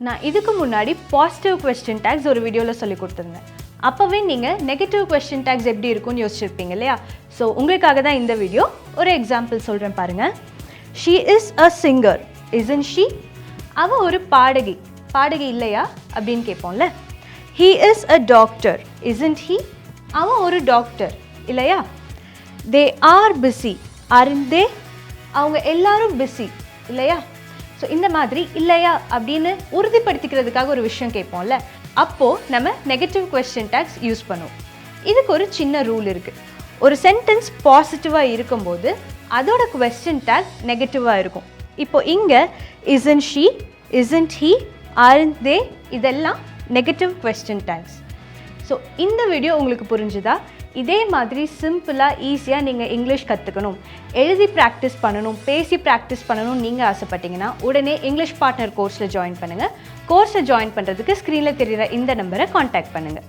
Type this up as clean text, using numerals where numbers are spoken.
நான் இதுக்கு முன்னாடி பாசிட்டிவ் கொஸ்டின் டேக்ஸ் ஒரு வீடியோவில் சொல்லி கொடுத்துருந்தேன். அப்போவே நீங்கள் நெகட்டிவ் கொஸ்டின் டேக்ஸ் எப்படி இருக்கும்னு யோசிச்சிருப்பீங்க இல்லையா? ஸோ உங்களுக்காக தான் இந்த வீடியோ. ஒரு எக்ஸாம்பிள் சொல்கிறேன் பாருங்கள். She is a singer, isn't she? அவள் ஒரு பாடகி, பாடகி இல்லையா அப்படின்னு கேட்போம்ல. He is a doctor, isn't he? அவன் ஒரு டாக்டர் இல்லையா? They are busy, aren't they? அவங்க எல்லாரும் பிஸி இல்லையா? ஸோ இந்த மாதிரி இல்லையா அப்படின்னு உறுதிப்படுத்திக்கிறதுக்காக ஒரு விஷயம் கேட்போம்ல, அப்போது நம்ம நெகட்டிவ் கொஸ்டின் டேக்ஸ் யூஸ் பண்ணுவோம். இதுக்கு ஒரு சின்ன ரூல் இருக்குது. ஒரு சென்டென்ஸ் பாசிட்டிவாக இருக்கும்போது அதோட கொஸ்டின் டேக் நெகட்டிவாக இருக்கும். இப்போ இங்கே isn't she, isn't he, aren't they இதெல்லாம் நெகட்டிவ் கொஸ்டின் டேக்ஸ். ஸோ இந்த வீடியோ உங்களுக்கு புரிஞ்சுதா? இதே மாதிரி சிம்பிளாக ஈஸியாக நீங்கள் இங்கிலீஷ் கற்றுக்கணும், எழுதி ப்ராக்டிஸ் பண்ணணும், பேசி ப்ராக்டிஸ் பண்ணணும்னு நீங்கள் ஆசைப்பட்டீங்கன்னா உடனே இங்கிலீஷ் பார்ட்னர் கோர்ஸில் ஜாயின் பண்ணுங்கள். கோர்ஸை ஜாயின் பண்ணுறதுக்கு ஸ்க்ரீனில் தெரிகிற இந்த நம்பரை காண்டாக்ட் பண்ணுங்கள்.